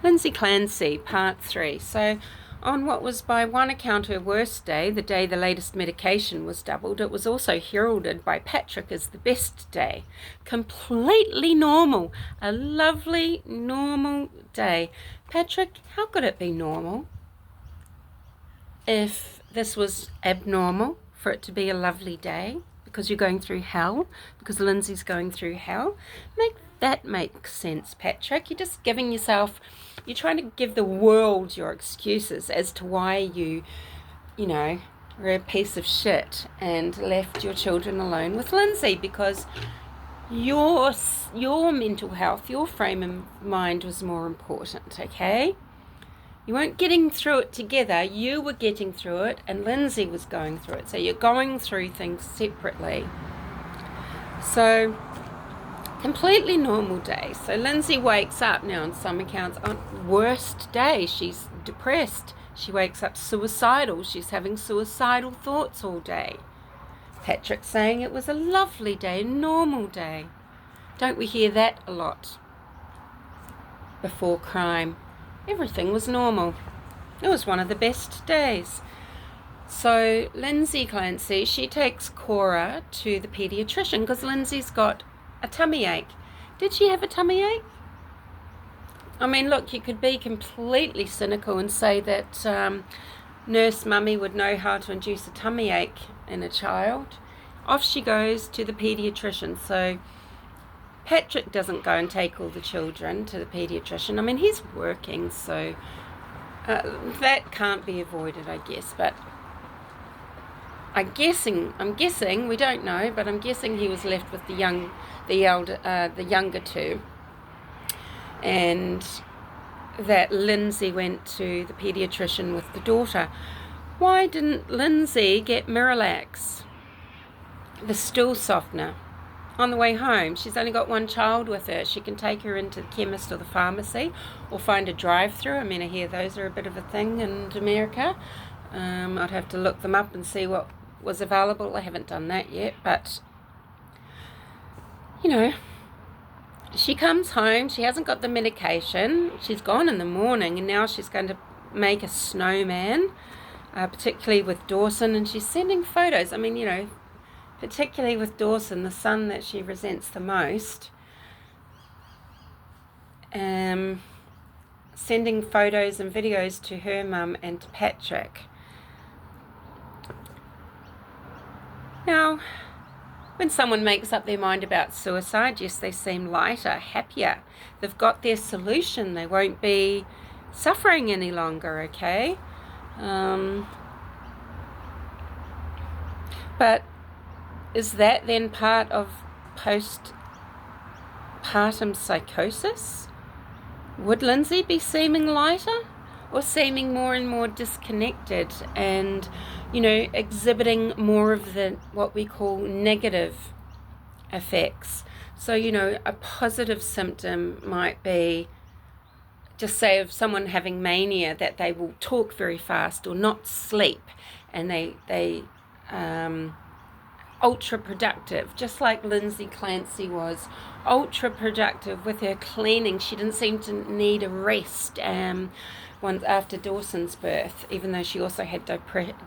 Lindsay Clancy, Part 3. So, on what was by one account her worst day, the day the latest medication was doubled, it was also heralded by Patrick as the best day. Completely normal. A lovely, normal day. Patrick, how could it be normal if this was abnormal for it to be a lovely day? Because you're going through hell? Because Lindsay's going through hell? Make that make sense, Patrick. You're just giving yourself... You're trying to give the world your excuses as to why you know, are a piece of shit and left your children alone with Lindsay, because your mental health, your frame of mind was more important, okay? You weren't getting through it together. You were getting through it and Lindsay was going through it. So you're going through things separately. So... completely normal day. So Lindsay wakes up now on some accounts on worst day. She's depressed. She wakes up suicidal. She's having suicidal thoughts all day. Patrick saying it was a lovely day, a normal day. Don't we hear that a lot? Before crime, everything was normal. It was one of the best days. So Lindsay Clancy, she takes Cora to the pediatrician because Lindsay's got a tummy ache. Did she have a tummy ache? I mean, look, you could be completely cynical and say that nurse mummy would know how to induce a tummy ache in a child. Off she goes to the pediatrician. So Patrick doesn't go and take all the children to the pediatrician. I mean, he's working, so that can't be avoided, I guess. But I'm guessing, we don't know, but I'm guessing he was left with the younger two, and that Lindsay went to the pediatrician with the daughter. Why didn't Lindsay get Miralax, the stool softener, on the way home? She's only got one child with her. She can take her into the chemist or the pharmacy or find a drive-through. I mean, I hear those are a bit of a thing in America. I'd have to look them up and see what was available. I haven't done that yet, but you know, she comes home, she hasn't got the medication, she's gone in the morning, and now she's going to make a snowman, particularly with Dawson, and she's sending photos. I mean, you know, particularly with Dawson, the son that she resents the most, sending photos and videos to her mum and to Patrick. Now, when someone makes up their mind about suicide, yes, they seem lighter, happier. They've got their solution. They won't be suffering any longer, okay? But is that then part of postpartum psychosis? Would Lindsay be seeming lighter, or seeming more and more disconnected and, you know, exhibiting more of the what we call negative effects? So, you know, a positive symptom might be, just say, of someone having mania, that they will talk very fast or not sleep, and they ultra productive, just like Lindsay Clancy was ultra productive with her cleaning. She didn't seem to need a rest once after Dawson's birth, even though she also had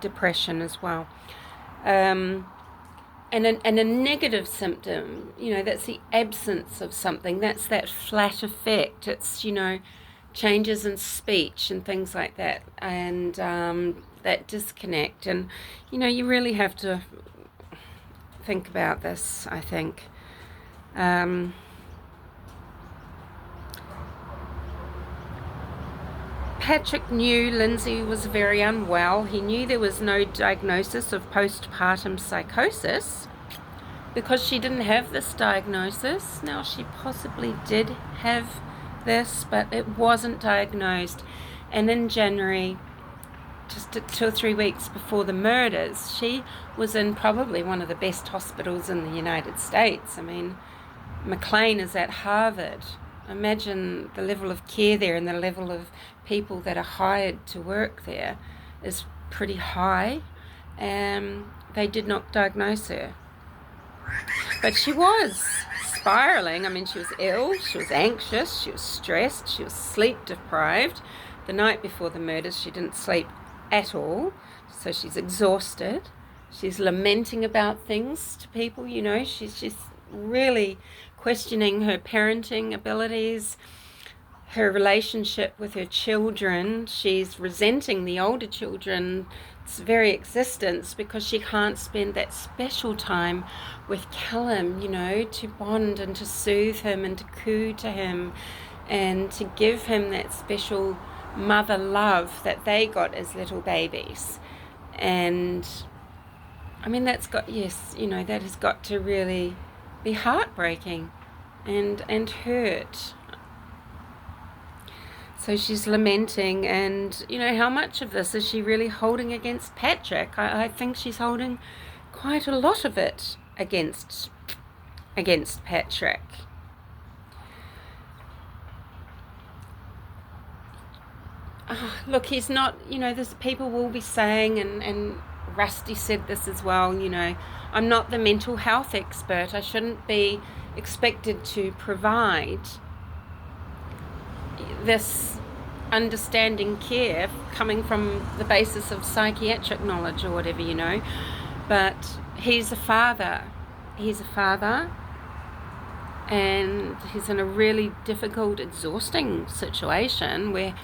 depression as well. And a negative symptom, you know, that's the absence of something. That's that flat effect. It's, you know, changes in speech and things like that, and that disconnect. And, you know, you really have to think about this, I think. Patrick knew Lindsay was very unwell. He knew there was no diagnosis of postpartum psychosis because she didn't have this diagnosis. Now, she possibly did have this, but it wasn't diagnosed. And in January, just 2 or 3 weeks before the murders, she was in probably one of the best hospitals in the United States. I mean, McLean is at Harvard. Imagine the level of care there, and the level of people that are hired to work there is pretty high. They did not diagnose her. But she was spiraling. I mean, she was ill, she was anxious, she was stressed, she was sleep deprived. The night before the murders, she didn't sleep at all, so she's exhausted. She's lamenting about things to people, you know. She's really questioning her parenting abilities, her relationship with her children. She's resenting the older children's very existence because she can't spend that special time with Callum, you know, to bond and to soothe him and to coo to him and to give him that special mother love that they got as little babies. And I mean, that has got to really be heartbreaking and hurt. So she's lamenting, and you know, how much of this is she really holding against Patrick? I think she's holding quite a lot of it against Patrick. Look, he's not, you know, there's people will be saying, and Rusty said this as well, you know, I'm not the mental health expert. I shouldn't be expected to provide this understanding care coming from the basis of psychiatric knowledge or whatever, you know. But he's a father. He's a father, and he's in a really difficult, exhausting situation where,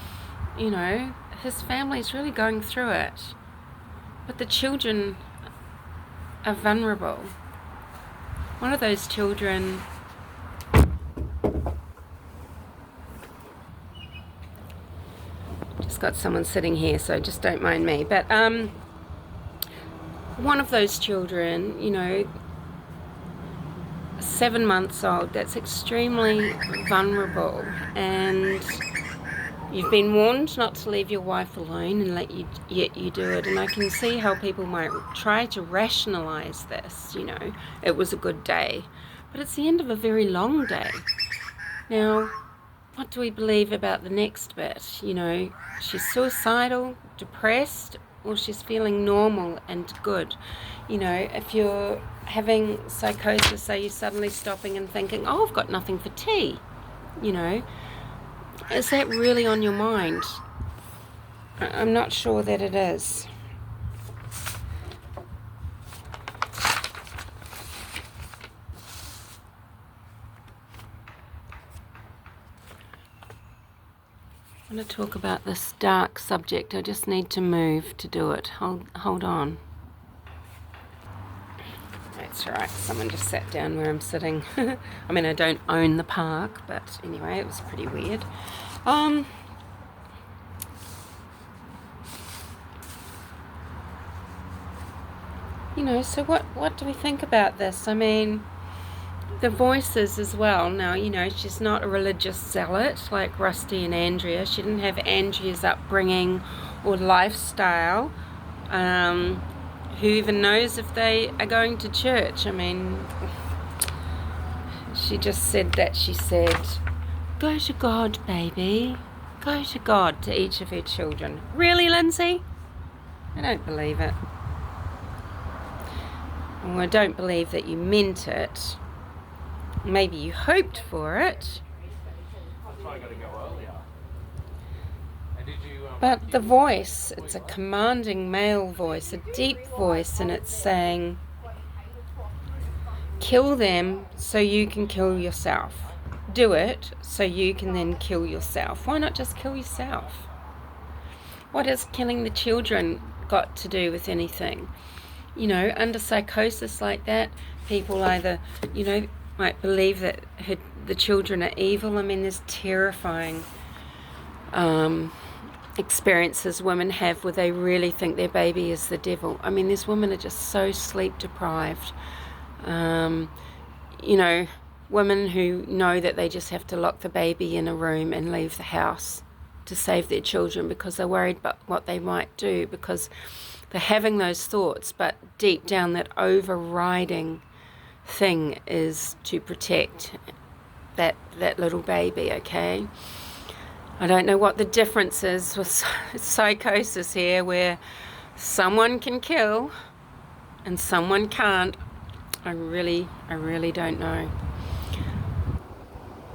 you know, his family's really going through it. But the children are vulnerable. One of those children, just got someone sitting here, so just don't mind me, but one of those children, you know, 7 months old, that's extremely vulnerable, and you've been warned not to leave your wife alone, and yet you do it. And I can see how people might try to rationalize this, you know, it was a good day, but it's the end of a very long day. Now, what do we believe about the next bit? You know, she's suicidal, depressed, or she's feeling normal and good. You know, if you're having psychosis, are you suddenly stopping and thinking, oh, I've got nothing for tea? You know, is that really on your mind? I'm not sure that it is. I'm going to talk about this dark subject. I just need to move to do it. Hold on. That's right. Someone just sat down where I'm sitting. I mean, I don't own the park, but anyway, it was pretty weird. You know, so what do we think about this? I mean, the voices as well. Now, you know, she's not a religious zealot like Rusty and Andrea. She didn't have Andrea's upbringing or lifestyle. Who even knows if they are going to church? I mean, she just said that. She said, go to God, baby. Go to God, to each of her children. Really, Lindsay? I don't believe it. Well, I don't believe that you meant it. Maybe you hoped for it. But the voice, it's a commanding male voice, a deep voice, and it's saying, kill them so you can kill yourself. Do it so you can then kill yourself. Why not just kill yourself? What has killing the children got to do with anything? You know, under psychosis like that, people either, you know, might believe that the children are evil. I mean, there's terrifying experiences women have where they really think their baby is the devil. I mean, these women are just so sleep deprived. You know, women who know that they just have to lock the baby in a room and leave the house to save their children because they're worried about what they might do, because they're having those thoughts, but deep down that overriding thing is to protect that little baby, okay? I don't know what the difference is with psychosis here, where someone can kill and someone can't. I really don't know.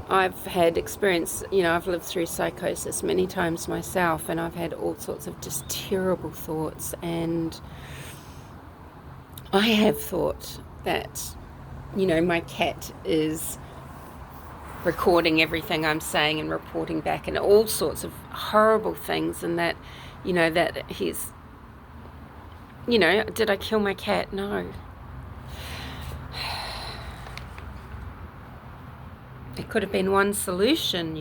I've had experience, I've lived through psychosis many times myself, and I've had all sorts of just terrible thoughts. And I have thought that, my cat is recording everything I'm saying and reporting back, and all sorts of horrible things, and that, that he's, did I kill my cat? No. It could have been one solution,